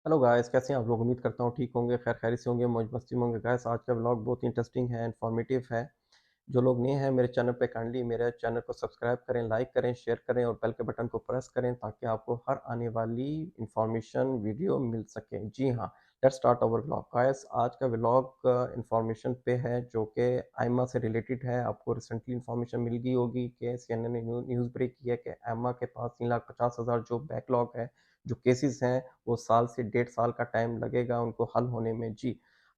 Hello guys, कैसे हैं आप लोग? उम्मीद करता हूँ ठीक होंगे, खैर खैरियत से होंगे, मौज मस्ती में होंगे। गाइस, आज का व्लॉग बहुत इंटरेस्टिंग है, इन्फॉर्मेटिव है। जो लोग नए हैं मेरे चैनल पे, काइंडली मेरे चैनल को सब्सक्राइब करें, लाइक करें, शेयर करें और बेल के बटन को प्रेस करें ताकि आपको हर आने वाली इंफॉर्मेशन वीडियो मिल सके। जी हाँ, let's start our vlog. Guys, आज का व्लॉग इंफॉर्मेशन पे है जो कि आयमा से रिलेटेड है। आपको रिसेंटली इंफॉर्मेशन मिल गई होगी कि सीएनएन ने न्यूज़ ब्रेक किया कि आयमा के पास 3,50,000 जो बैकलॉग है, जो केसेस हैं, वो साल से 1.5 साल का टाइम लगेगा उनको हल होने में। जी,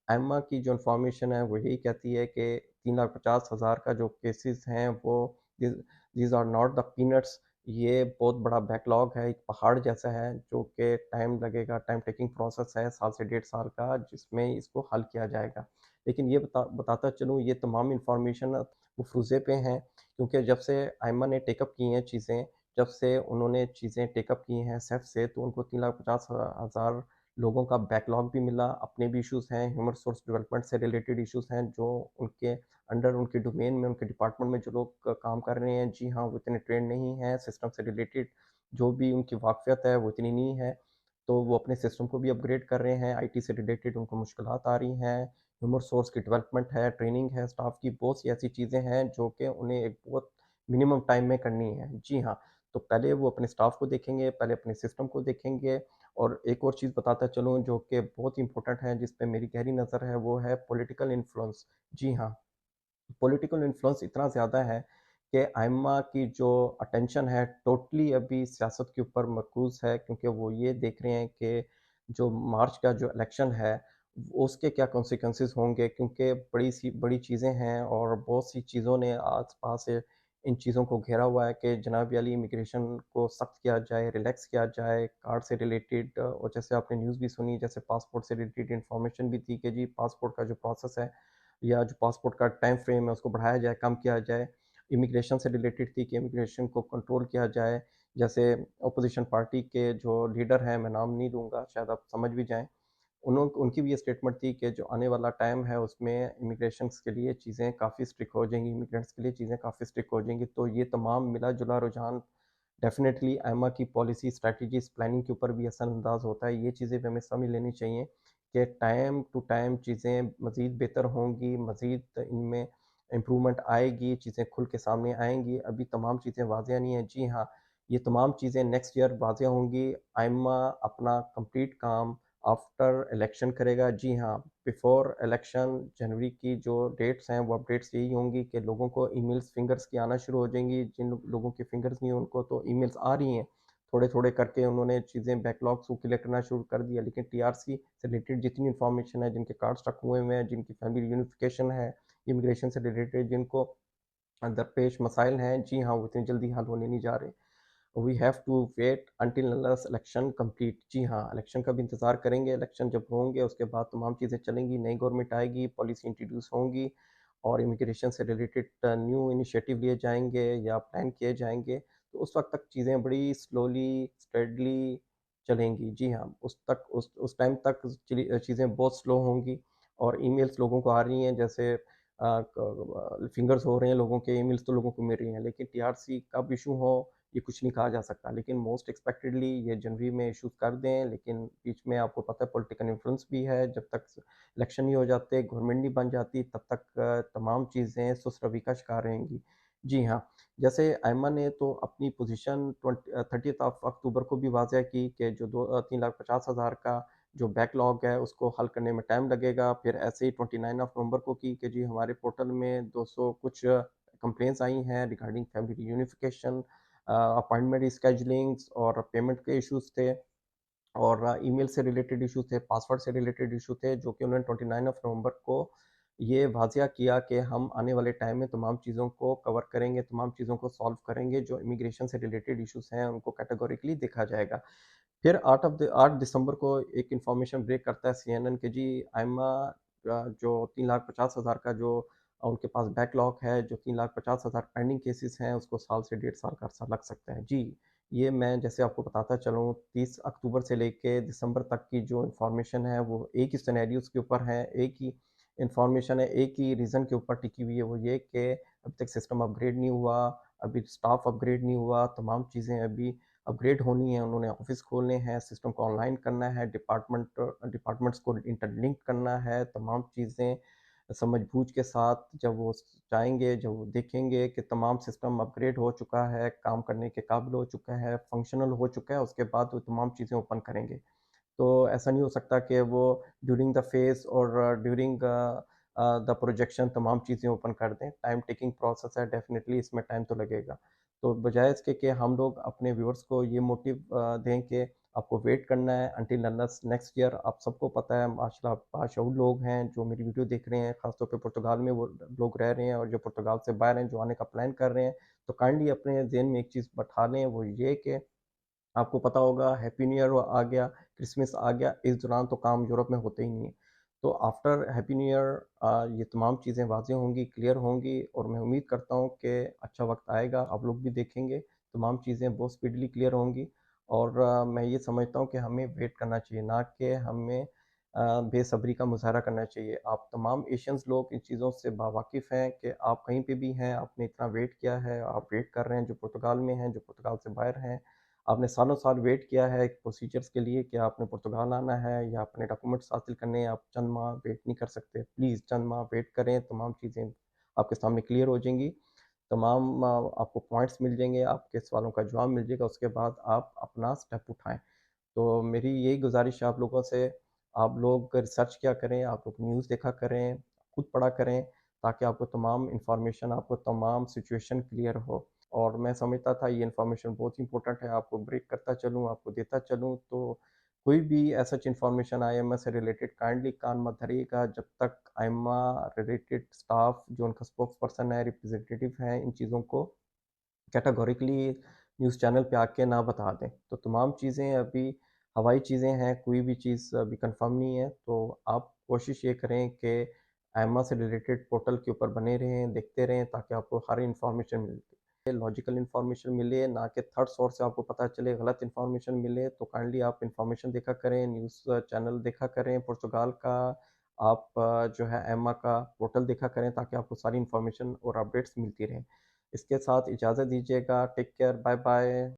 एम्मा की जो इन्फॉर्मेशन है वो यही कहती है कि 3,50,000 का जो केसेस हैं वो these are not the peanuts. ये बहुत बड़ा बैकलॉग है, एक पहाड़ जैसा है जो कि टाइम लगेगा, टाइम टेकिंग प्रोसेस है साल से 1.5 साल का, जिसमें इसको हल किया जाएगा। लेकिन ये बताता चलूँ, ये तमाम इन्फॉर्मेशन वो फ्रूज़े पे हैं, क्योंकि जब से आयमा ने टेकअप की हैं चीज़ें, जब से उन्होंने चीज़ें टेकअप की हैं सेफ से, तो उनको 3,50,000 लोगों का बैकलॉग भी मिला। अपने भी इश्यूज़ हैं, ह्यूमन रिसोर्स डेवलपमेंट से रिलेटेड इश्यूज़ हैं जो उनके अंडर, उनके डोमेन में, उनके डिपार्टमेंट में जो लोग काम कर रहे हैं, जी हाँ, वो इतने ट्रेंड नहीं हैं। सिस्टम से रिलेटेड जो भी उनकी वाक़फ़ियत है वो इतनी नहीं है, तो वो अपने सिस्टम को भी अपग्रेड कर रहे हैं। आईटी से रिलेटेड उनको मुश्किलात आ रही हैं। ह्यूमन रिसोर्स की डेवलपमेंट है, ट्रेनिंग है स्टाफ की, बहुत सी ऐसी चीज़ें हैं जो कि उन्हें एक बहुत मिनिमम टाइम में करनी है। जी हाँ, तो पहले वो अपने स्टाफ को देखेंगे, पहले अपने सिस्टम को देखेंगे। और एक और चीज़ बताता चलूँ जो कि बहुत इम्पोर्टेंट है, जिस पे मेरी गहरी नज़र है, वो है पॉलिटिकल इन्फ्लुएंस। जी हाँ, पॉलिटिकल इन्फ्लुएंस इतना ज़्यादा है कि आइम्मा की जो अटेंशन है टोटली अभी सियासत के ऊपर मरकूज़ है, क्योंकि वो ये देख रहे हैं कि जो मार्च का जो इलेक्शन है, उसके क्या कॉन्सिक्वेंसेस होंगे, क्योंकि बड़ी चीज़ें हैं और बहुत सी चीज़ों ने आस-पास से इन चीज़ों को घेरा हुआ है कि जनाब अली इमिग्रेशन को सख्त किया जाए, रिलैक्स किया जाए, कार्ड से रिलेटेड। और जैसे आपने न्यूज़ भी सुनी, जैसे पासपोर्ट से रिलेटेड इन्फॉर्मेशन भी थी कि जी पासपोर्ट का जो प्रोसेस है या जो पासपोर्ट का टाइम फ्रेम है उसको बढ़ाया जाए, कम किया जाए। इमिग्रेशन से रिलेटेड थी कि इमिग्रेशन को कंट्रोल किया जाए। जैसे अपोजिशन पार्टी के जो लीडर हैं, मैं नाम नहीं लूँगा, शायद आप समझ भी जाएँ। उनकी भी ये स्टेटमेंट थी कि जो आने वाला टाइम है उसमें इमिग्रेशंस के लिए चीज़ें काफ़ी स्ट्रिक्ट हो जाएँगी, इमिग्रेंट्स के लिए चीज़ें काफ़ी स्ट्रिक्ट हो जाएँगी। तो ये तमाम मिला-जुला रुझान डेफ़िनेटली एमा की पॉलिसी, स्ट्रैटेजीज़, प्लानिंग के ऊपर भी असरअंदाज़ होता है। ये चीज़ें भी हमें समझ लेनी चाहिए कि टाइम टू टाइम चीज़ें मज़ीद बेहतर होंगी, मज़ीद इनमें इम्प्रूवमेंट आएगी, चीज़ें खुल के सामने आएँगी। अभी तमाम चीज़ें वाज़िया नहीं हैं। जी हाँ, ये तमाम चीज़ें नेक्स्ट ईयर वाज़िया होंगी। आइम्मा अपना कंप्लीट काम आफ्टर इलेक्शन करेगा। जी हाँ, बिफ़ोर इलेक्शन जनवरी की जो डेट्स हैं वो अपडेट्स यही होंगी कि लोगों को ईमेल्स फिंगर्स की आना शुरू हो जाएँगी। जिन लोगों के फिंगर्स नहीं हैं उनको तो ईमेल्स आ रही हैं। थोड़े-थोड़े करके उन्होंने चीज़ें बैकलॉग्स को क्लियर करना शुरू कर दिया। लेकिन टीआरसी से रिलेटेड जितनी इन्फॉर्मेशन है, जिनके कार्ड स्टक हुए हुए हैं, जिनकी फैमिली यूनिफ़िकेशन है, इमिग्रेशन से रिलेटेड जिनको दरपेश मसाइल हैं, जी हाँ, वो इतनी जल्दी हल होने नहीं जा रहे। We have to wait until unless election complete. जी हाँ, इलेक्शन का भी इंतज़ार करेंगे। इलेक्शन जब होंगे उसके बाद तमाम चीज़ें चलेंगी, नई गवर्नमेंट आएगी, पॉलिसी इंट्रोड्यूस होंगी और इमिग्रेशन से रिलेटेड न्यू इनिशिएटिव लिए जाएँगे या प्लान किए जाएँगे। तो उस वक़्त तक चीज़ें बड़ी स्लोली, स्टेडली चलेंगी। जी हाँ, उस टाइम तक चीज़ें बहुत स्लो होंगी और ईमेल्स लोगों को आ रही हैं, जैसे फिंगर्स हो रहे हैं लोगों के, ईमेल्स तो लोगों को मिल रही हैं। लेकिन टीआरसी कब इश्यू हो ये कुछ नहीं कहा जा सकता, लेकिन मोस्ट एक्सपेक्टेडली ये जनवरी में इश्यूज़ कर दें। लेकिन बीच में आपको पता है पॉलिटिकल इन्फ्लुएंस भी है, जब तक इलेक्शन नहीं हो जाते, गवर्नमेंट नहीं बन जाती, तब तक तमाम चीज़ें सुस्त रवि का शिकार रहेंगी। जी हाँ, जैसे अयमन ने तो अपनी पोजीशन 30th ऑफ अक्टूबर को भी वाज़ह की कि जो 3,50,000 का जो बैकलॉग है उसको हल करने में टाइम लगेगा। फिर ऐसे ही 29 ऑफ नवंबर को की कि जी हमारे पोर्टल में 200 कुछ कंप्लेंट्स आई हैं रिगार्डिंग फैमिली यूनिफिकेशन, अपॉइंटमेंट स्केजुलिंग्स और पेमेंट के इश्यूज़ थे और ईमेल से रिलेटेड इश्यू थे, पासवर्ड से रिलेटेड इश्यू थे, जो कि उन्होंने 29 ऑफ नवंबर को ये वाज़िया किया कि हम आने वाले टाइम में तमाम चीज़ों को कवर करेंगे, तमाम चीज़ों को सॉल्व करेंगे, जो इमिग्रेशन से रिलेटेड इश्यूज़ हैं, उनको कैटेगोरिकली देखा जाएगा। फिर 8 दिसंबर को एक इन्फॉर्मेशन ब्रेक करता है सीएनएन कि जी आइमा जो 3,50,000 का जो उनके पास बैकलॉग है, जो 3,50,000 पेंडिंग केसेस हैं, उसको साल से 1.5 साल का अरसा लग सकता है। जी, ये मैं जैसे आपको बताता चलूँ, 30 अक्टूबर से लेके दिसंबर तक की जो इन्फॉर्मेशन है वो एक ही सिनेरियोज़ के ऊपर है, एक ही इन्फॉर्मेशन है, एक ही रीज़न के ऊपर टिकी हुई है, वो ये कि अभी तक सिस्टम अपग्रेड नहीं हुआ, अभी स्टाफ अपग्रेड नहीं हुआ, तमाम चीज़ें अभी अपग्रेड होनी है, उन्होंने ऑफ़िस खोलने हैं, सिस्टम को ऑनलाइन करना है, डिपार्टमेंट्स को इंटरलिंक करना है, तमाम चीज़ें समझ-बूझ के साथ जब वो जाएँगे, जब वो देखेंगे कि तमाम सिस्टम अपग्रेड हो चुका है, काम करने के काबिल हो चुका है, फंक्शनल हो चुका है, उसके बाद वो तमाम चीज़ें ओपन करेंगे। तो ऐसा नहीं हो सकता कि वो ड्यूरिंग द फेज़ और ड्यूरिंग द प्रोजेक्शन तमाम चीज़ें ओपन कर दें। टाइम टेकिंग प्रोसेस है, डेफ़िनिटली इसमें टाइम तो लगेगा। तो बजाय इसके कि हम लोग अपने व्यूअर्स को ये मोटिव दें कि आपको वेट करना है अंटिल अनलेस नेक्स्ट ईयर। आप सबको पता है माशाल्लाह बाशऊर लोग हैं जो मेरी वीडियो देख रहे हैं, ख़ास तौर पे पुर्तगाल में वो लोग रह रहे हैं और जो पुर्तगाल से बाहर हैं, जो आने का प्लान कर रहे हैं। तो काइंडली अपने ज़हन में एक चीज़ बैठा लें, वो ये कि आपको पता होगा हैप्पी न्यू ईयर आ गया, क्रिसमस आ गया, इस दौरान तो काम यूरोप में होते ही नहीं है। तो आफ्टर हैप्पी न्यू ईयर ये तमाम चीज़ें वाज़ेह होंगी, क्लियर होंगी और मैं उम्मीद करता हूँ कि अच्छा वक़्त आएगा, आप लोग भी देखेंगे, तमाम चीज़ें बहुत स्पीडली क्लियर होंगी और मैं ये समझता हूँ कि हमें वेट करना चाहिए, ना कि हमें बेसब्री का मुज़ाहरा करना चाहिए। आप तमाम एशियंस लोग इन चीज़ों से बावाकिफ़ हैं कि आप कहीं पे भी हैं, आपने इतना वेट किया है, आप वेट कर रहे हैं, जो पुर्तगाल में हैं, जो पुर्तगाल से बाहर हैं। आपने सालों-साल वेट किया है प्रोसीजर्स के लिए कि आपने पुर्तगाल आना है या अपने डॉक्यूमेंट्स हासिल करने हैं, आप चंद माह वेट नहीं कर सकते। प्लीज़ चंद माह वेट करें, तमाम चीज़ें आपके सामने क्लियर हो जाएँगी। तमाम आपको पॉइंट्स मिल जाएँगे, आपके सवालों का जवाब मिल जाएगा, उसके बाद आप अपना स्टेप उठाएँ। तो मेरी यही गुज़ारिश है आप लोगों से, आप लोग रिसर्च किया करें, आप लोग न्यूज़ देखा करें, खुद पढ़ा करें, ताकि आपको तमाम इन्फॉर्मेशन, आपको तमाम सिचुएशन क्लियर हो। और मैं समझता था ये इन्फॉर्मेशन बहुत इम्पोर्टेंट है, आपको ब्रीफ करता चलूँ, आपको देता चलूँ, तो कोई भी ऐसा इन्फॉर्मेशन आईएमए से रिलेटेड काइंडली कान मत धरिएगा जब तक आइम्मा रिलेटेड स्टाफ जो उनका स्पोक्स पर्सन है, रिप्रेजेंटेटिव हैं, इन चीज़ों को कैटेगोरिकली न्यूज़ चैनल पे आके ना बता दें। तो तमाम चीज़ें अभी हवाई चीज़ें हैं, कोई भी चीज़ अभी कन्फर्म नहीं है, तो आप कोशिश ये करें कि एमा से रिलेटेड पोर्टल के ऊपर बने रहें, देखते रहें ताकि आपको हर इन्फॉर्मेशन मिलती लॉजिकल इन्फॉर्मेशन मिले, ना कि थर्ड सोर्स से आपको पता चले, गलत इन्फॉर्मेशन मिले, तो काइंडली आप इन्फॉर्मेशन देखा करें, न्यूज़ चैनल देखा करें, पुर्तगाल का आप जो है एमा का पोर्टल देखा करें ताकि आपको सारी इन्फॉर्मेशन और अपडेट्स मिलती रहें। इसके साथ इजाज़त दीजिएगा, टेक केयर, बाय बाय।